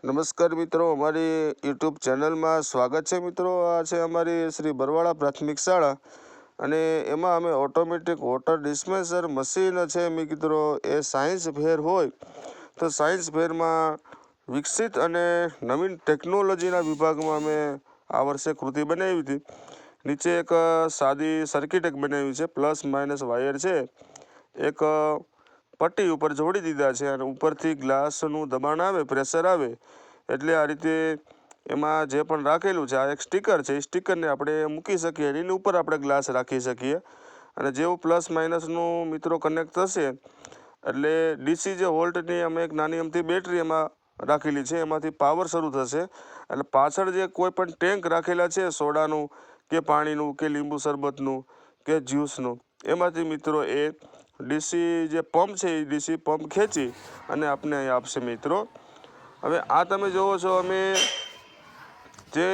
નમસ્કાર મિત્રો, અમારી યુટ્યુબ ચેનલમાં સ્વાગત છે મિત્રો। આ છે અમારી શ્રી બરવાળા પ્રાથમિક શાળા અને એમાં અમે ઓટોમેટિક વોટર ડિસ્પેન્સર મશીન છે મિત્રો। એ સાયન્સ ફેર હોય તો સાયન્સ ફેરમાં વિકસિત અને નવીન ટેકનોલોજીના વિભાગમાં અમે આ વર્ષે કૃતિ બનાવી હતી। નીચે એક સાદી સર્કિટ એક બનાવી છે, પ્લસ માઇનસ વાયર છે, એક પટ્ટી ઉપર જોડી દીધા છે અને ઉપરથી ગ્લાસનું દબાણ આવે, પ્રેશર આવે એટલે આ રીતે એમાં જે પણ રાખેલું છે, આ એક સ્ટીકર છે, એ સ્ટીકરને આપણે મૂકી શકીએ, એની ઉપર આપણે ગ્લાસ રાખી શકીએ અને જેવું પ્લસ માઇનસનું મિત્રો કનેક્ટ થશે એટલે ડીસી જે વોલ્ટની અમે એક નાની અમથી બેટરી એમાં રાખેલી છે, એમાંથી પાવર શરૂ થશે એટલે પાછળ જે કોઈ પણ ટેન્ક રાખેલા છે સોડાનું કે પાણીનું કે લીંબુ શરબતનું કે જ્યુસનું, એમાંથી મિત્રો એ ડીસી જે પંપ છે એ ડીસી પંપ ખેંચી અને આપને અહીં આપશે મિત્રો। હવે આ તમે જોવો છો, અમે જે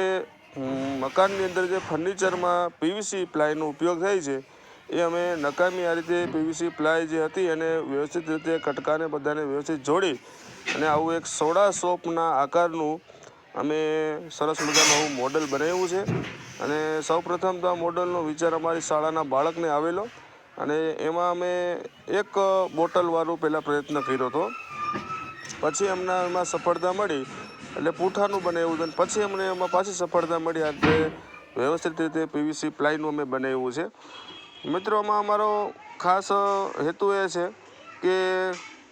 મકાનની અંદર જે ફર્નિચરમાં પીવીસી પ્લાયનો ઉપયોગ થાય છે એ અમે નકામી આ રીતે પીવીસી પ્લાય જે હતી એને વ્યવસ્થિત રીતે કટકાને બધાને વ્યવસ્થિત જોડી અને આવું એક સોડા સોપના આકારનું અમે સરસ મજાનું આવું મોડલ બનાવ્યું છે અને સૌપ્રથમ તો આ મોડલનો વિચાર અમારી શાળાના બાળકને આવેલો અને એમાં અમે એક બોટલવાળું પહેલાં પ્રયત્ન કર્યો હતો, પછી અમને એમાં સફળતા મળી એટલે પૂંઠાનું બનાવ્યું હતું અને પછી અમને એમાં પાછી સફળતા મળી એટલે વ્યવસ્થિત રીતે પીવીસી પ્લાયનું અમે બનાવ્યું છે મિત્રો। આમાં અમારો ખાસ હેતુ એ છે કે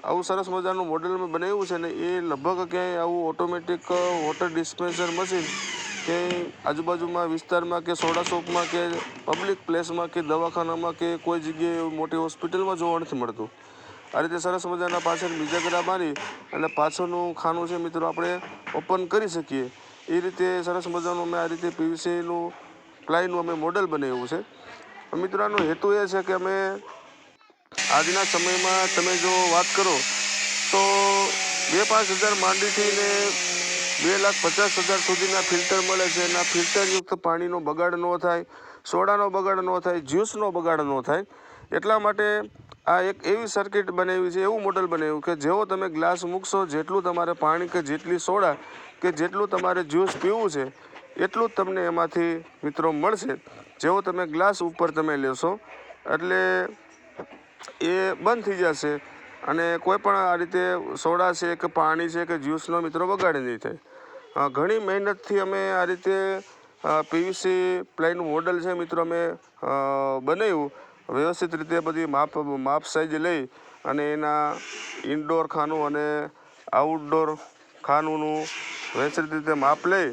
આવું સરસ મજાનું મોડેલ અમે બનાવ્યું છે ને એ લગભગ ક્યાંય આવું ઓટોમેટિક વોટર ડિસ્પેન્સર મશીન ક્યાંય આજુબાજુમાં વિસ્તારમાં કે સોડા શોપમાં કે પબ્લિક પ્લેસમાં કે દવાખાનામાં કે કોઈ જગ્યાએ મોટી હોસ્પિટલમાં જોવા નથી મળતું। આ રીતે સરસ મજાના પાછળ બીજા મારી અને પાછળનું ખાનું છે મિત્રો આપણે ઓપન કરી શકીએ એ રીતે સરસ મજાનું અમે આ રીતે પીવીસીનું પ્લાયનું અમે મોડલ બનાવ્યું છે મિત્રો। આનો હેતુ એ છે કે અમે આજના સમયમાં તમે જો વાત કરો તો 2-5 હજાર માંડીથી ને 2,50,000 સુધીના ફિલ્ટર મળે છે અને આ ફિલ્ટરયુક્ત પાણીનો બગાડ ન થાય, સોડાનો બગાડ ન થાય, જ્યુસનો બગાડ ન થાય એટલા માટે આ એક એવી સર્કિટ બનાવી છે, એવું મોડલ બનાવ્યું કે જેવો તમે ગ્લાસ મૂકશો, જેટલું તમારે પાણી કે જેટલી સોડા કે જેટલું તમારે જ્યુસ પીવું છે એટલું જ તમને એમાંથી મિત્રો મળશે। જેવો તમે ગ્લાસ ઉપર તમે લેશો એટલે એ બંધ થઈ જશે અને કોઈ પણ આ રીતે સોડા છે કે પાણી છે કે જ્યુસનો મિત્રો બગાડ નહીં થાય। ઘણી મહેનતથી અમે આ રીતે પીવીસી પ્લાયનું મોડલ છે મિત્રો અમે બનાવ્યું, વ્યવસ્થિત રીતે બધી માપ સાઈઝ લઈ અને એના ઇન્ડોર ખાનું અને આઉટડોર ખાનુંનું વ્યવસ્થિત રીતે માપ લઈ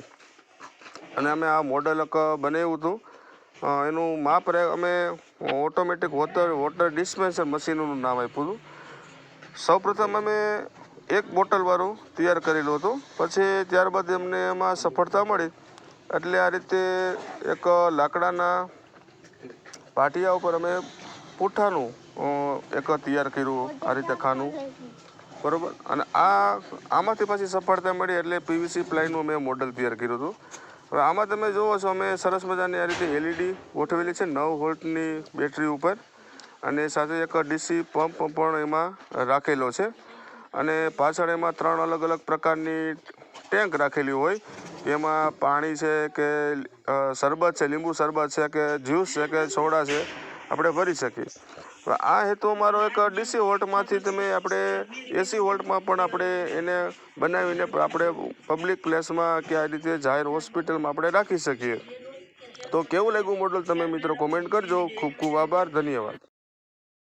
અને અમે આ મોડલ બનાવ્યું હતું। એનું માપ અમે ઓટોમેટિક વોટર ડિસ્પેન્સર મશીનનું નામ આપ્યું હતું। સૌપ્રથમ અમે એક બોટલવાળું તૈયાર કરેલું હતું, પછી ત્યારબાદ અમને એમાં સફળતા મળી એટલે આ રીતે એક લાકડાના પાટિયા ઉપર અમે પૂંઠાનું એક તૈયાર કર્યું આ રીતે ખાનું, બરાબર, અને આમાંથી પાછી સફળતા મળી એટલે પીવીસી પ્લાયનું અમે મોડલ તૈયાર કર્યું હતું। હવે આમાં તમે જુઓ છો અમે સરસ મજાની આ રીતે એલઈડી ગોઠવેલી છે 9 વોલ્ટની બેટરી ઉપર અને સાથે એક ડીસી પંપ પણ એમાં રાખેલો છે અને પાછળ એમાં 3 અલગ અલગ પ્રકારની ટેન્ક રાખેલી હોય, એમાં પાણી છે કે શરબત છે, લીંબુ શરબત છે કે જ્યુસ છે કે સોડા છે આપણે ભરી શકીએ। હવે આ હેતુ અમારો એક ડીસી વોલ્ટમાંથી તમે આપણે એસી વોલ્ટમાં પણ આપણે એને બનાવીને આપણે પબ્લિક પ્લેસમાં કે આ રીતે જાહેર હોસ્પિટલમાં આપણે રાખી શકીએ। તો કેવું લાગ્યું મોડલ તમે મિત્રો કોમેન્ટ કરજો। ખૂબ ખૂબ આભાર, ધન્યવાદ।